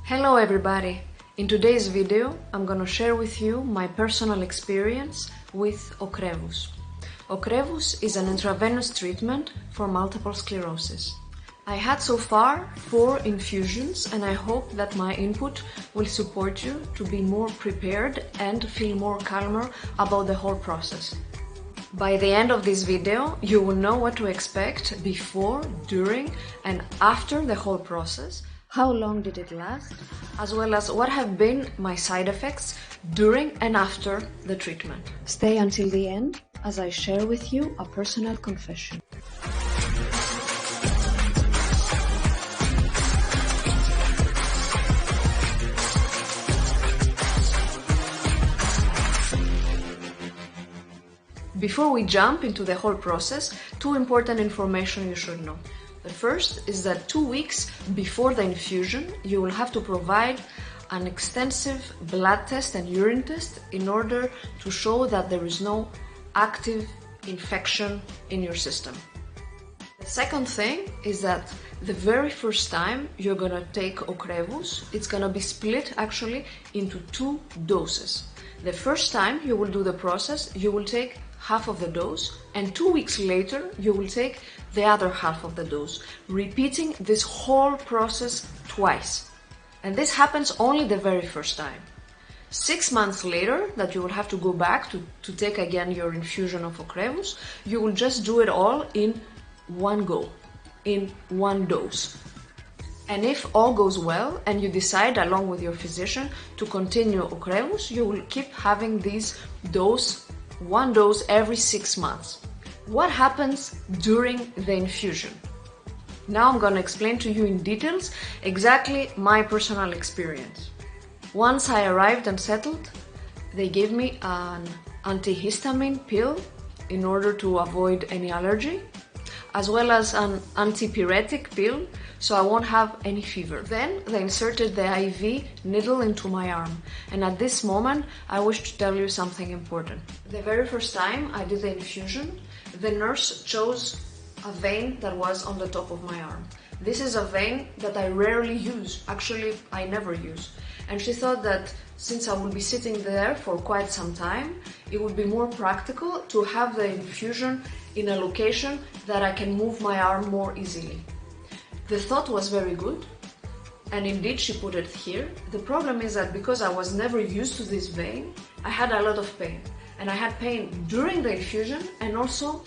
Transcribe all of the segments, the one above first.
Hello everybody! In today's video I'm gonna share with you my personal experience with Ocrevus. Ocrevus is an intravenous treatment for multiple sclerosis. I had so far 4 infusions and I hope that my input will support you to be more prepared and feel more calmer about the whole process. By the end of this video, you will know what to expect before, during and after the whole process, how long did it last, as well as what have been my side effects during and after the treatment. Stay until the end as I share with you a personal confession. Before we jump into the whole process, 2 important information you should know. The first is that 2 weeks before the infusion, you will have to provide an extensive blood test and urine test in order to show that there is no active infection in your system. The second thing is that the very first time you're gonna take Ocrevus, it's gonna be split actually into 2 doses. The first time you will do the process, you will take half of the dose, and 2 weeks later you will take the other half of the dose, repeating this whole process twice. And this happens only the very first time. 6 months later, that you will have to go back to take again your infusion of Ocrevus, you will just do it all in one go, in one dose. And if all goes well and you decide along with your physician to continue Ocrevus, you will keep having this one dose every 6 months. What happens during the infusion? Now I'm gonna explain to you in details exactly my personal experience. Once I arrived and settled, they gave me an antihistamine pill in order to avoid any allergy, as well as an antipyretic pill so I won't have any fever. Then they inserted the IV needle into my arm, and at this moment I wish to tell you something important. The very first time I did the infusion, the nurse chose a vein that was on the top of my arm. This is a vein that I rarely use, actually I never use. And she thought that since I would be sitting there for quite some time, it would be more practical to have the infusion in a location that I can move my arm more easily. The thought was very good, and indeed she put it here. The problem is that because I was never used to this vein, I had a lot of pain. And I had pain during the infusion and also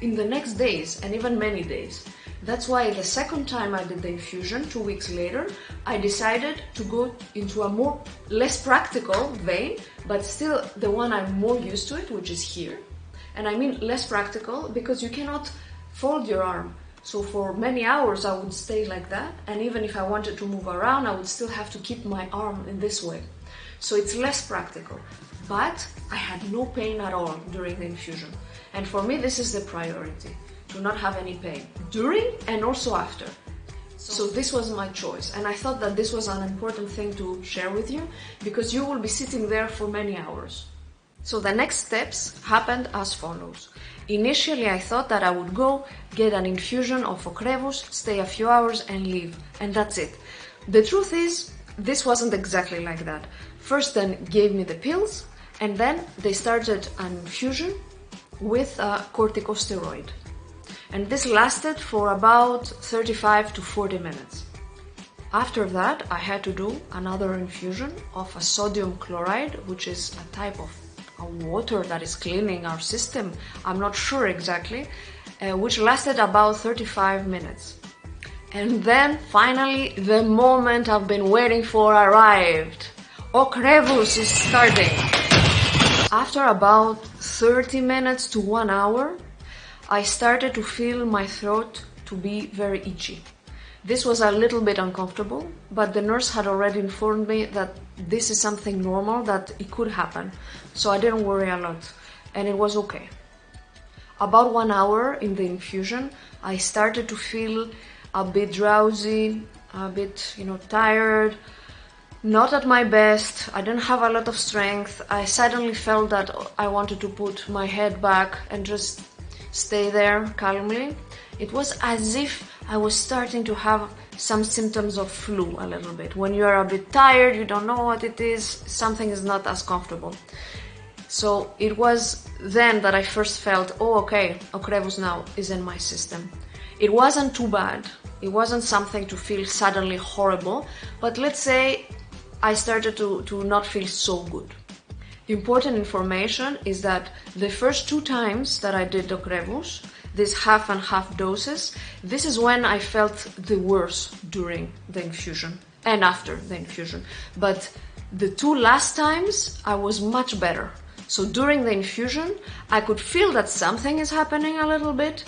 in the next days, and even many days. That's why the second time I did the infusion, 2 weeks later, I decided to go into a less practical vein, but still the one I'm more used to it, which is here. And I mean less practical because you cannot fold your arm. So for many hours I would stay like that, and even if I wanted to move around, I would still have to keep my arm in this way. So it's less practical. But I had no pain at all during the infusion. And for me this is the priority, to not have any pain, during and also after. So this was my choice, and I thought that this was an important thing to share with you, because you will be sitting there for many hours. So the next steps happened as follows. Initially I thought that I would go, get an infusion of Ocrevus, stay a few hours and leave, and that's it. The truth is, this wasn't exactly like that. First then gave me the pills, and then they started an infusion with a corticosteroid. And this lasted for about 35 to 40 minutes. After that, I had to do another infusion of a sodium chloride, which is a type of water that is cleaning our system, I'm not sure exactly, which lasted about 35 minutes. And then finally the moment I've been waiting for arrived. Ocrevus is starting. After about 30 minutes to 1 hour, I started to feel my throat to be very itchy. This was a little bit uncomfortable, but the nurse had already informed me that this is something normal, that it could happen, so I didn't worry a lot, and it was okay. About 1 hour in the infusion, I started to feel a bit drowsy, a bit, tired, not at my best. I didn't have a lot of strength. I suddenly felt that I wanted to put my head back and just stay there calmly. It was as if I was starting to have some symptoms of flu a little bit. When you're a bit tired, you don't know what it is, something is not as comfortable. So it was then that I first felt, oh, okay, Ocrevus now is in my system. It wasn't too bad. It wasn't something to feel suddenly horrible, but let's say I started to not feel so good. Important information is that the first 2 times that I did Ocrevus, these half and half doses, this is when I felt the worst during the infusion and after the infusion. But the 2 last times I was much better. So during the infusion, I could feel that something is happening a little bit,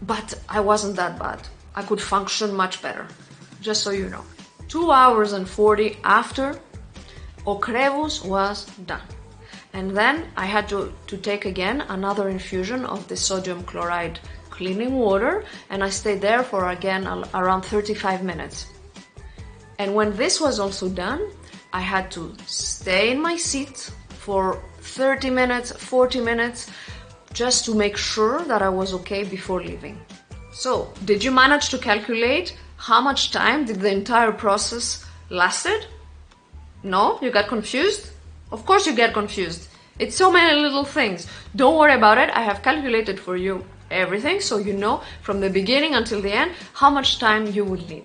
but I wasn't that bad. I could function much better, just so you know. 2 hours and 40 after, Ocrevus was done. And then I had to take again another infusion of the sodium chloride cleaning water, and I stayed there for again around 35 minutes. And when this was also done, I had to stay in my seat for 30 minutes, 40 minutes, just to make sure that I was okay before leaving. So, did you manage to calculate how much time did the entire process lasted? No? You got confused? Of course you get confused. It's so many little things. Don't worry about it. I have calculated for you everything, so you know from the beginning until the end how much time you would need.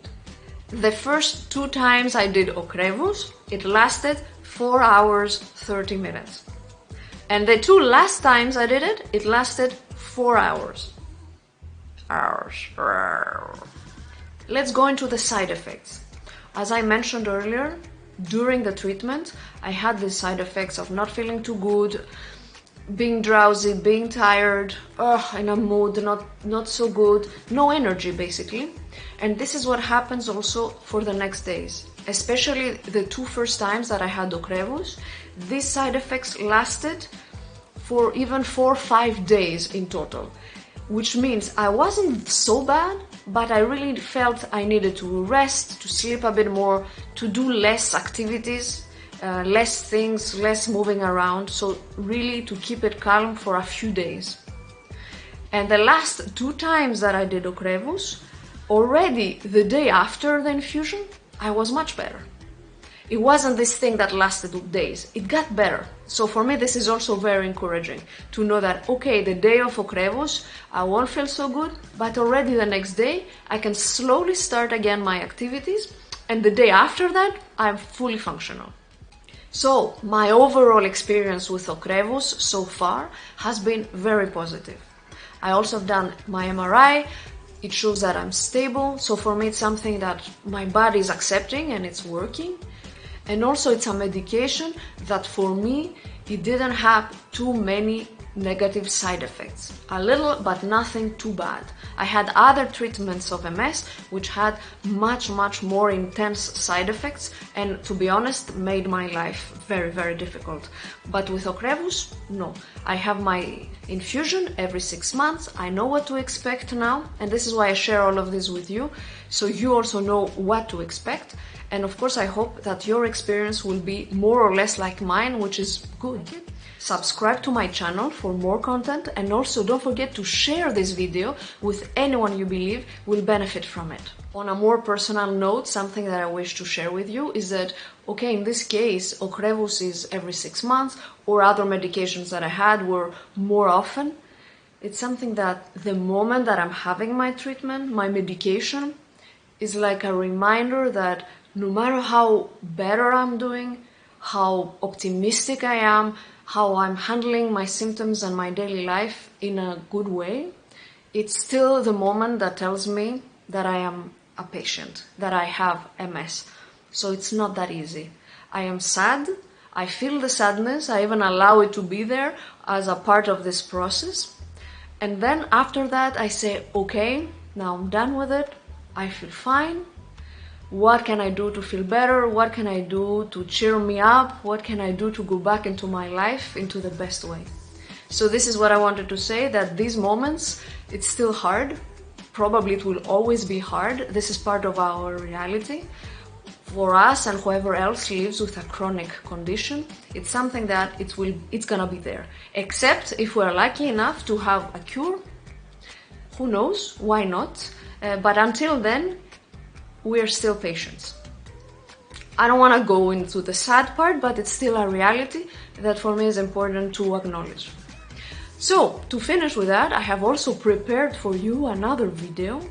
The first 2 times I did Ocrevus, it lasted 4 hours 30 minutes. And the 2 last times I did it, it lasted 4 hours. Let's go into the side effects. As I mentioned earlier, during the treatment, I had the side effects of not feeling too good, being drowsy, being tired, in a mood not so good, no energy basically. And this is what happens also for the next days. Especially the 2 first times that I had Ocrevus, these side effects lasted for even 4 or 5 days in total. Which means I wasn't so bad, but I really felt I needed to rest, to sleep a bit more, to do less activities, less things, less moving around, so really to keep it calm for a few days. And the last 2 times that I did Ocrevus, already the day after the infusion, I was much better. It wasn't this thing that lasted days, it got better. So for me this is also very encouraging to know that, okay, the day of Ocrevus I won't feel so good, but already the next day I can slowly start again my activities, and the day after that I'm fully functional. So my overall experience with Ocrevus so far has been very positive. I also have done my MRI, it shows that I'm stable, so for me it's something that my body is accepting and it's working. And also it's a medication that for me, it didn't have too many negative side effects. A little, but nothing too bad. I had other treatments of MS which had much more intense side effects, and to be honest, made my life very difficult. But with Ocrevus, no. I have my infusion every 6 months. I know what to expect now, and this is why I share all of this with you, so you also know what to expect. And of course, I hope that your experience will be more or less like mine, which is good. Subscribe to my channel for more content, and also don't forget to share this video with anyone you believe will benefit from it. On a more personal note, something that I wish to share with you is that, okay, in this case, Ocrevus is every 6 months, or other medications that I had were more often. It's something that the moment that I'm having my treatment, my medication, is like a reminder that no matter how better I'm doing, how optimistic I am, how I'm handling my symptoms and my daily life in a good way, it's still the moment that tells me that I am a patient, that I have MS. So it's not that easy. I am sad, I feel the sadness, I even allow it to be there as a part of this process. And then after that I say, okay, now I'm done with it, I feel fine. What can I do to feel better? What can I do to cheer me up? What can I do to go back into my life into the best way? So this is what I wanted to say, that these moments, it's still hard. Probably it will always be hard. This is part of our reality. For us and whoever else lives with a chronic condition, it's something that it's gonna be there. Except if we're lucky enough to have a cure. Who knows? Why not? But until then, we're still patients. I don't want to go into the sad part, but it's still a reality that for me is important to acknowledge. So, to finish with that, I have also prepared for you another video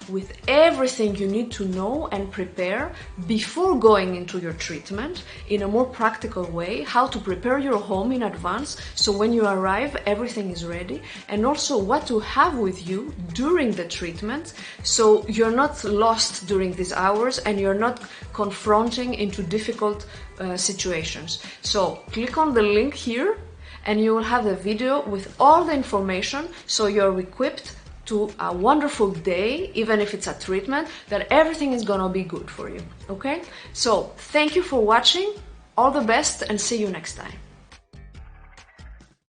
with everything you need to know and prepare before going into your treatment in a more practical way, how to prepare your home in advance so when you arrive everything is ready, and also what to have with you during the treatment so you're not lost during these hours and you're not confronting into difficult situations. So, click on the link here and you will have the video with all the information so you're equipped to a wonderful day, even if it's a treatment, that everything is gonna be good for you, okay? So, thank you for watching, all the best, and see you next time.